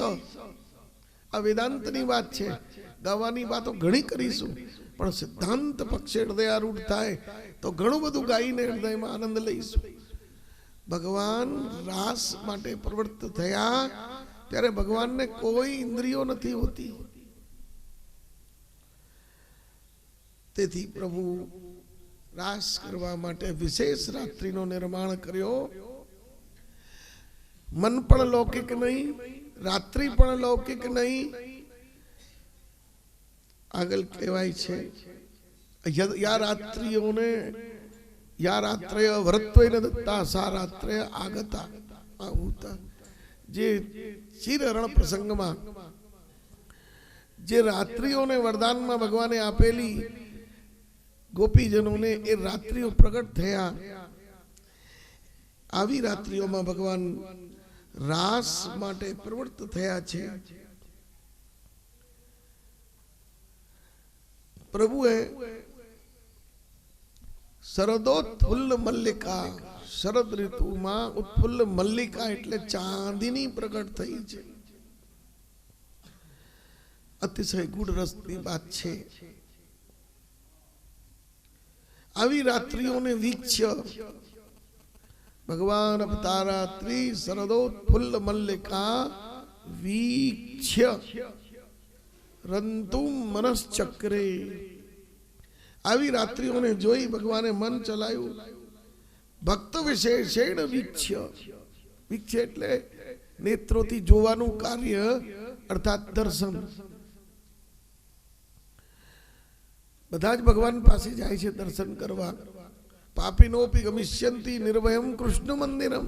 આ વેદાંતની વાત છે। ગાવાની વાતો ઘણી કરીશું, પણ સિદ્ધાંત પક્ષે હૃદયારૂઢ થાય તો ઘણું બધું ગાઈને હૃદયમાં આનંદ લઈશું। ભગવાન રાસ માટે પ્રવૃત્ત થયા ત્યારે ભગવાનને કોઈ ઇન્દ્રિયો નથી હોતી। તેથી પ્રભુ રાસ કરવા માટે વિશેષ રાત્રિનો નિર્માણ કર્યો। મન પણ લૌકિક નહીં, રાત્રિ પણ લૌકિક નહીં। આગળ કહેવાય છે યા રાત્રિઓને યા રાત્રય વ્રત્વેન દત્તા સા રાત્રય આગતા આહુતા। જે ચિરહરણ પ્રસંગમાં જે રાત્રિઓને વરદાનમાં ભગવાને આપેલી ગોપીજનોને એ રાત્રિઓ પ્રગટ થયા। આવી રાત્રિઓમાં ભગવાન રાસ માટે પ્રવૃત્ત થયા છે। પ્રભુએ શરદોત્ફુલ્લ મલ્લિકા, શરદ ઋતુમાં ઉત્ફુલ્લ મલ્લિકા એટલે ચાંદીની પ્રગટ થઈ છે. અતિશય ગૂઢ રસની વાત છે. આવી રાત્રિઓને વીક્ષ્ય ભગવાન અવતારાત્રી શરદોત્ફુલ્લ મલ્લિકા વીક્ષ્ય રંતુમ મનશ્ચક્રે. આવી રાત્રિઓને જોઈ ભગવાને મન ચલાયું. ભક્ત વિશેષેણ વીક્ષ્ય, વીક્ષ્ય એટલે નેત્રોથી જોવાનું કાર્ય અર્થાત દર્શન. બધા જ ભગવાન પાસે જાય છે દર્શન કરવા. પાપીનોપી ગમિષ્યંતિ નિર્ભયમ કૃષ્ણ મંદિરમ.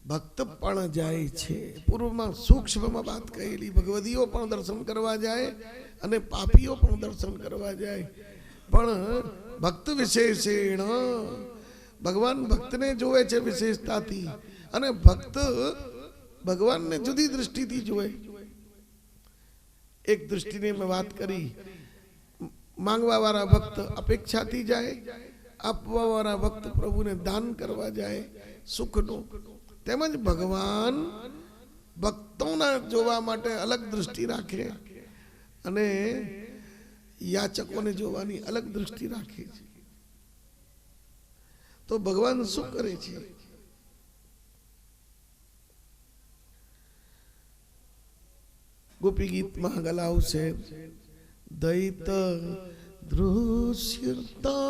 ભક્ત પણ જાય છે. પૂર્વમાં સૂક્ષ્મમાં વાત કહેલી, ભગવદીઓ પણ દર્શન કરવા જાય અને પાપીઓ પણ દર્શન કરવા જાય. પણ ભક્ત વિશેષેણ, ભગવાન ભક્તને જોવે છે વિશેષતાથી, અને ભક્ત ભગવાનને જુદી દૃષ્ટિથી જોવે. એક દૃષ્ટિની મેં વાત કરી, માંગવા વાળા ભક્ત અપેક્ષાથી જાય, આપવા વાળા ભક્ત પ્રભુને દાન કરવા જાય સુખનું. તેમજ ભગવાન ભક્તોના જોવા માટે અલગ દૃષ્ટિ રાખે અને યાચકોને જોવાની અલગ દૃષ્ટિ રાખે છે. તો ભગવાન શું કરે છે? ગોપી ગીતમાં ગલાવશે, દૈત દૃશ્યતા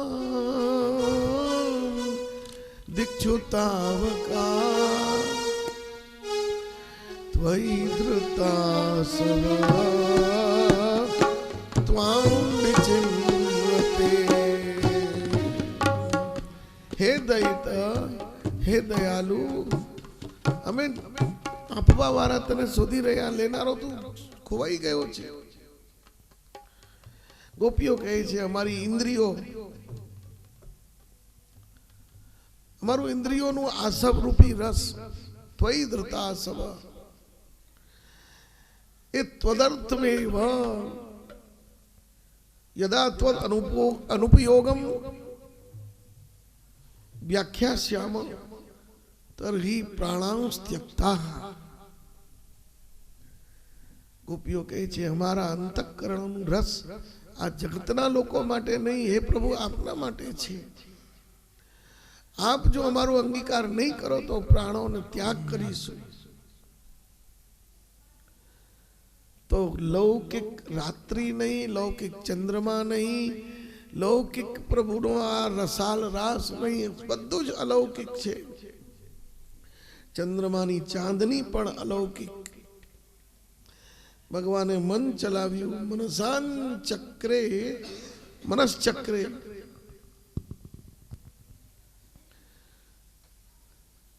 દીક્ષુતાવકા ત્વયિ ધૃતા ત્વાં વિચિમ્રતે. હે દૈત, હે દયાલુ, અમે આપવા વાળા તને શોધી રહ્યા, લેનારો તું ખોવાઈ ગયો છે. ગોપીઓ કહે છે અમારી ઇન્દ્રિયો, અમારું ઇન્દ્રિયોનું આસવ રૂપી રસ ત્વયિ ધૃતાસવ એ ત્વદર્થમેવ યદા ત્વદ અનુપયોગમ વ્યાખ્યાસ્યામ તર્હિ પ્રાણાંસ્ત્યક્તા. ગોપીઓ કહે છે અમારા અંતઃકરણનું રસ આ જગતના લોકો માટે નહીં, હે પ્રભુ આપના માટે છે. આપ જો અમારો અંગીકાર નહીં કરો તો પ્રાણોને ત્યાગ કરીશું. તો લૌકિક રાત્રિ નહીં, લૌકિક ચંદ્રમા નહીં, લૌકિક પ્રભુનો આ રસાલ રાસ નહીં, બધું જ અલૌકિક છે. ચંદ્રમાની ચાંદની પણ અલૌકિક. ભગવાને મન ચલાવ્યું. મનસાન ચક્રે, મનશ્ચક્રે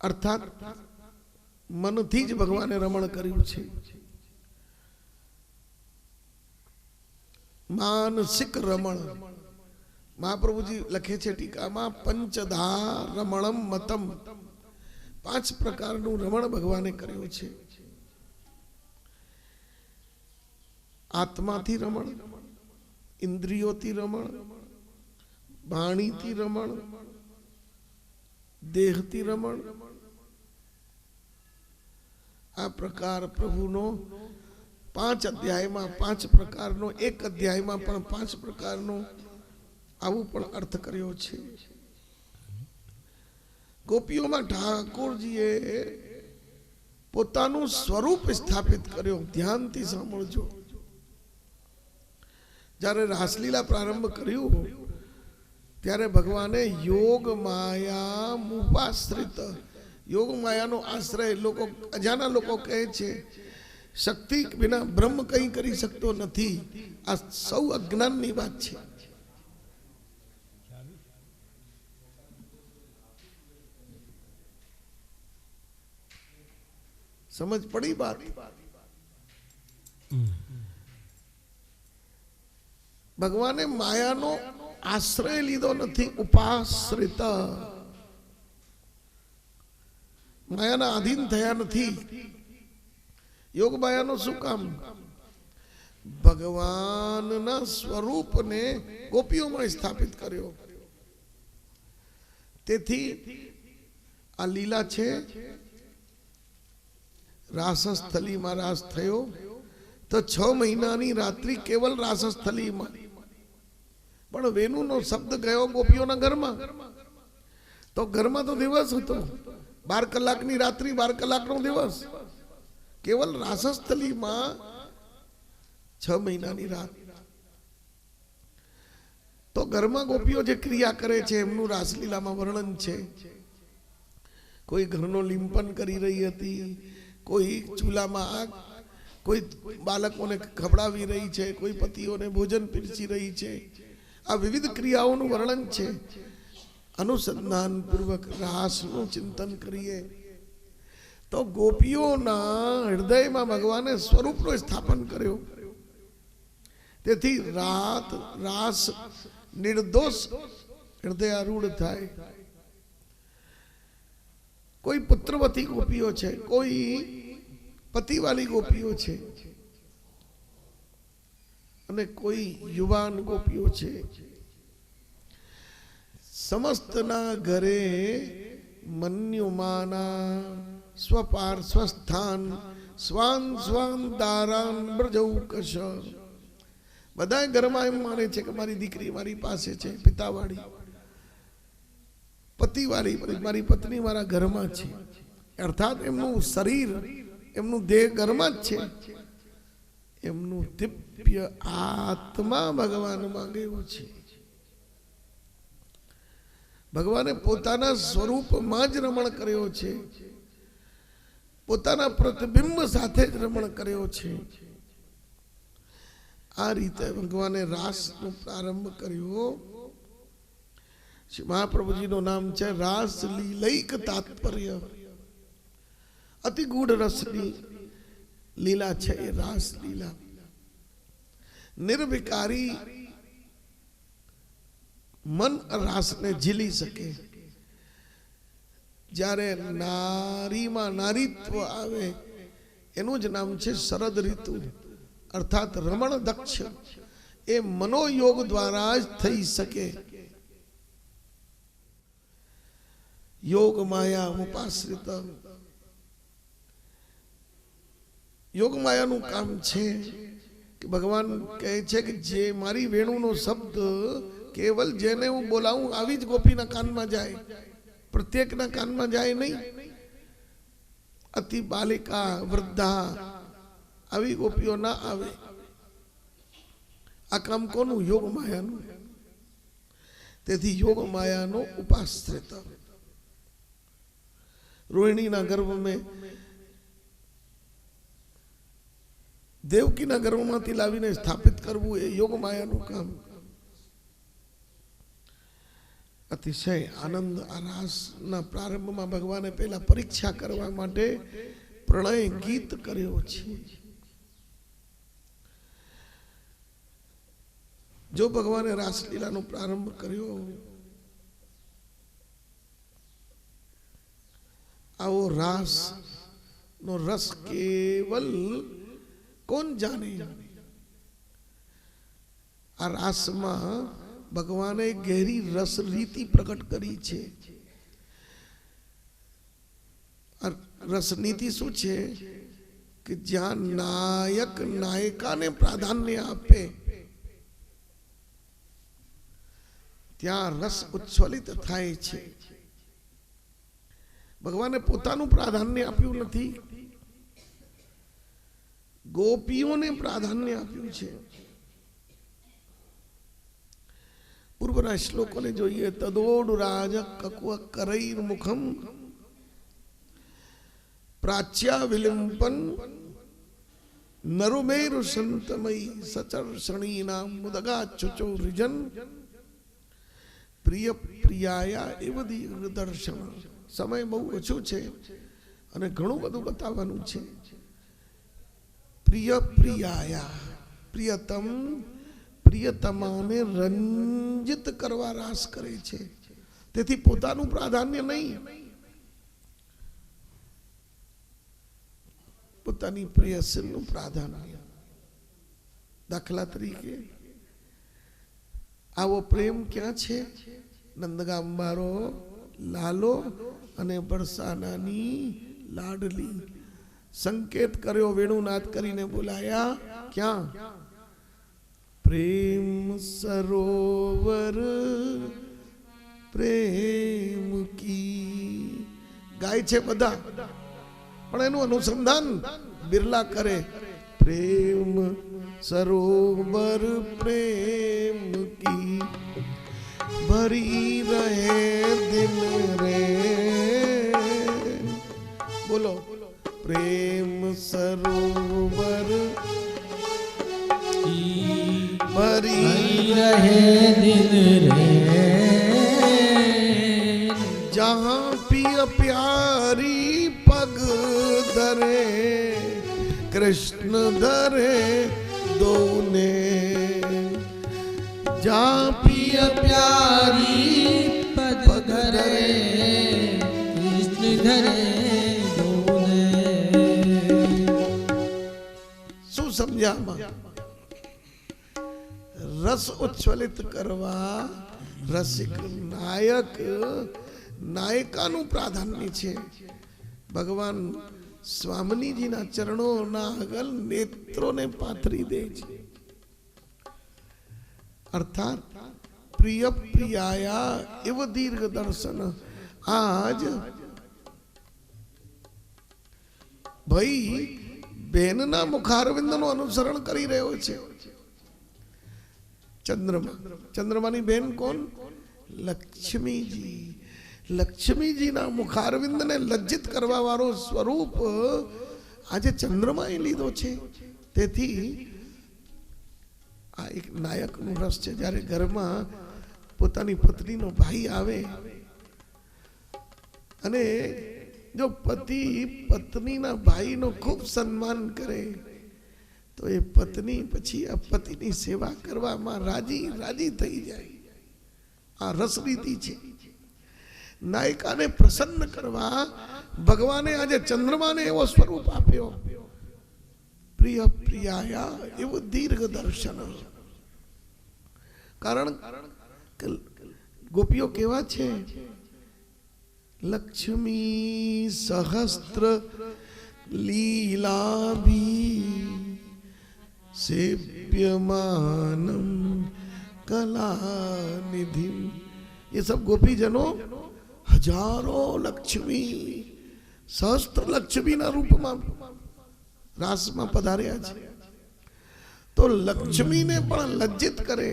અર્થાત મનથી જ ભગવાને રમણ કર્યું છે. માનસિક રમણ. મહાપ્રભુજી લખે છે ટીકામાં, પંચધા રમણમ મતમ. 5 પ્રકારનું રમણ ભગવાને કર્યું છે. આત્માથી રમણ, ઇન્દ્રિયોથી રમણ, વાણીથી રમણ, દેહથી રમણ. આ પ્રકાર પ્રભુનો 5 અધ્યાયમાં 5 પ્રકારનો, એક અધ્યાયમાં પણ 5 પ્રકારનો આવું પણ અર્થ કર્યો છે. ગોપીઓમાં ઠાકોરજીએ પોતાનું સ્વરૂપ સ્થાપિત કર્યો. ધ્યાનથી સાંભળજો. જ્યારે રાસલીલા પ્રારંભ કર્યું ત્યારે ભગવાને યોગ માયા મુપાશ્રિત, યોગ માયાનો આશ્રય. લોકો, અજાના લોકો કહે છે શક્તિ વિના બ્રહ્મ કંઈ કરી શકતો નથી. આ સૌ અજ્ઞાનની વાત છે. સમજ પડી વાત? ભગવાને માયાનો આશ્રય લીધો નથી, ઉપાશ્રિત. માયાના આધીન થયા નથી. યોગ માયાનો શું કામ? ભગવાનના સ્વરૂપને ગોપીઓમાં સ્થાપિત કર્યો. તેથી આ લીલા છે. રાસસ્થલીમાં રાસ થયો તો 6 મહિનાની રાત્રિ કેવલ રાસસ્થલીમાં, પણ વેણુનો શબ્દ ગયો ગોપીઓના ઘરમાં, તો ઘરમાં તો દિવસ હતો. 12 કલાકની રાત્રિ, 12 કલાકનો દિવસ. કેવલ રાસસ્થલીમાં 6 મહિનાની રાત. તો ઘરમાં ગોપીઓ જે ક્રિયા કરે છે એમનું રાસલીલામાં વર્ણન છે. કોઈ ઘરનો લીંપન કરી રહી હતી, કોઈ ચૂલામાં આગ, કોઈ બાળકોને ખવડાવી રહી છે, કોઈ પતિઓને ભોજન પીરસી રહી છે. આ વિવિધ ક્રિયાઓનું વર્ણન છે. અનુસંધાન પૂર્વક રાસનું ચિંતન કરીએ તો ગોપીઓના હૃદયમાં ભગવાને સ્વરૂપનું સ્થાપન કર્યો. તેથી રાસ નિર્દોષ હૃદયારૂઢ થાય. કોઈ પુત્રવતી ગોપીઓ છે, કોઈ પતિવાળી ગોપીઓ છે, અને કોઈ યુવાન ગોપીઓ છે. સમસ્તના ઘરે મન્યુમાના સ્વપાર સ્વસ્થાન સ્વાન સ્વાન દારાન બ્રજૌકશ. બધા ઘરમાં એમ માને છે કે મારી દીકરી મારી પાસે છે, પિતાવાળી, પતિવાળી, મારી પત્ની મારા ઘરમાં છે. અર્થાત એમનું શરીર, એમનું દેહ ઘરમાં જ છે. એમનું દિવ્ય આત્મા ભગવાનમાં ગયો છે. ભગવાને પોતાના સ્વરૂપમાં જ રમણ કર્યો છે, પોતાના પ્રતિબિંબ સાથે જ રમણ કર્યો છે. આ રીતે ભગવાને રાસનો પ્રારંભ કર્યો. શ્રી મહાપ્રભુજીનું નામ છે રાસ લીલૈક તાત્પર્ય. અતિ ગૂઢ રસની લીલા છે એ રાસ લીલા. નિર્વિકારી મન રાસને ઝીલી શકે. જ્યારે નારીમાં નારીત્વ આવે એનું જ નામ છે શરદ ઋતુ, અર્થાત રમણ દક્ષ. એ મનોયોગ દ્વારા જ થઈ શકે. યોગ માયા ઉપાશ્રિત. યોગ માયાનું કામ છે કે ભગવાન કહે છે કે જે મારી વેણુનો શબ્દ કેવલ જેને હું બોલાવું આવી જ ગોપીના કાનમાં જાય, પ્રત્યેકના કાનમાં જાય નહીં. અતિ બાલિકા, વૃદ્ધા આવી ગોપીઓ ના આવે. આ કામ કોનું? યોગ માયાનું. તેથી યોગ માયાનો ઉપાશ્રિત. રોહિણીના ગર્ભમાં દેવકીના ગર્ભમાંથી લાવીને સ્થાપિત કરવું એ યોગ માયાનું કામ. અતિશય આનંદ. આ રાસના પ્રારંભમાં ભગવાને પહેલા પરીક્ષા કરવા માટે પ્રણય ગીત કર્યો છે. જો ભગવાને રાસલીલાનો પ્રારંભ કર્યો, આવો રાસ નો રસ કેવલ કોણ જાણે. આ રાસમાં ભગવાને ગહેરી રસ રીતિ પ્રકટ કરી છે. રસ નીતિ શું છે કે જ્યાં નાયક નાયિકાને પ્રાધાન્ય આપે ત્યાં રસ ઉચ્છ્વલિત થાય છે. ભગવાને પોતાનું પ્રાધાન્ય આપ્યું નથી, ગોપીઓને પ્રાધાન્ય આપ્યું છે. પૂર્વના શ્લોકોને જોઈએ. તદોડુ રાજ કક્વ કરૈર મુખમ પ્રાચ્યા વિલિંપન નરુમેરુ સંતમય સચર શ્રણીનામ મુદગા ચુચો રિજન પ્રિય પ્રિયાયા એવદી દર્શન. સમય બહુ ઓછો છે અને ઘણું બધું બતાવવાનું છે. પ્રિય પ્રિયાયા, પ્રિયતમ પ્રિયતમાને રંજિત કરવા રાસ કરે છે. તેથી પોતાનું પ્રાધાન્ય નહીં, પોતાની પ્રિયસીનું પ્રાધાન્ય. દાખલા તરીકે આવો પ્રેમ ક્યાં છે? નંદગામબારો લાલો અને બરસાનાની લાડલી. સંકેત કર્યો, વેણુનાદ કરીને બોલાયા. ક્યાં? પ્રેમ સરોવર પ્રેમ કી ગાય છે બધા, પણ એનું અનુસંધાન બિરલા કરે. પ્રેમ સરોવર પ્રેમ કી ભરી રહે દિલ રે. બોલો, પ્રેમ સરોવર ભરી रहे दिल रे जहाँ पिया प्यारी पग धरे कृष्ण धरे दोने. जहाँ पिया प्यारी पद धरे कृष्ण धरे दोने. શું સમજ્યા? રસ ઉચ્છ્વલિત કરવા રસિક નાયક નાયકાનું પ્રાધાન્ય છે. ભગવાન સ્વામિનીજીના ચરણોના આગળ નેત્રોને પાથરી દે છે. અર્થાત પ્રિય પ્રિયાયા એવ દીર્ઘ દર્શન. આજ ભાઈ બેનના મુખારવિંદનું અનુસરણ કરી રહ્યો છે. ચંદ્રમા, ચંદ્રમાની બેન કોણ? લક્ષ્મીજી. લક્ષ્મીજીના મુખારવિંદને લજ્જિત કરવા વાળો સ્વરૂપ આજે ચંદ્રમાએ લીધો છે. તેથી આ એક નાયકનું રસ છે. જ્યારે ઘરમાં પોતાની પત્નીનો ભાઈ આવે અને જો પતિ પત્નીના ભાઈનો ખૂબ સન્માન કરે તો એ પત્ની પછી આ પતિની સેવા કરવામાં રાજી રાજી થઈ જાય. આ રસરીતિ છે. નાયકાને પ્રસન્ન કરવા ભગવાને આજે ચંદ્રમાને એવો સ્વરૂપ આપ્યો. પ્રિય પ્રિયાયા એવું દીર્ઘ દર્શન. કારણ કે ગોપીઓ કેવા છે? લક્ષ્મી સહસ્ત્ર લીલાભી सेव्यमानम कलानिधि. ये सब गोपीजनों हजारों लक्ष्मी सहस्त्र लक्ष्मी ना रूप में रास में पधार्या छे. तो लक्ष्मी ने पण लज्जित करे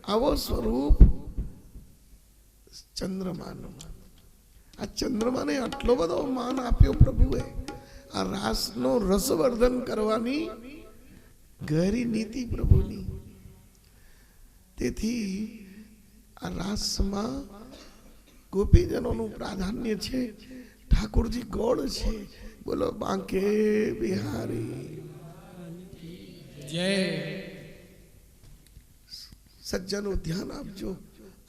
आवो स्वरूप चंद्रमानो. आ चंद्रमा ने आटलो बधो मान आप्यो प्रभुए. आ रास नो रसवर्धन करवानी गहरी नीति प्रभुनी. તેથી આ રાસમાં ગોપીજનોનું પ્રાધાન્ય છે. ઠાકોરજી ગોળ છે. બોલો બાંકે બિહારી जय. સજ્જનો ધ્યાન આપજો.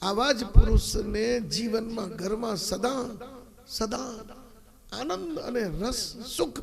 આવા જ પુરુષને જીવનમાં ઘરમાં સદા સદા આનંદ અને રસ સુખ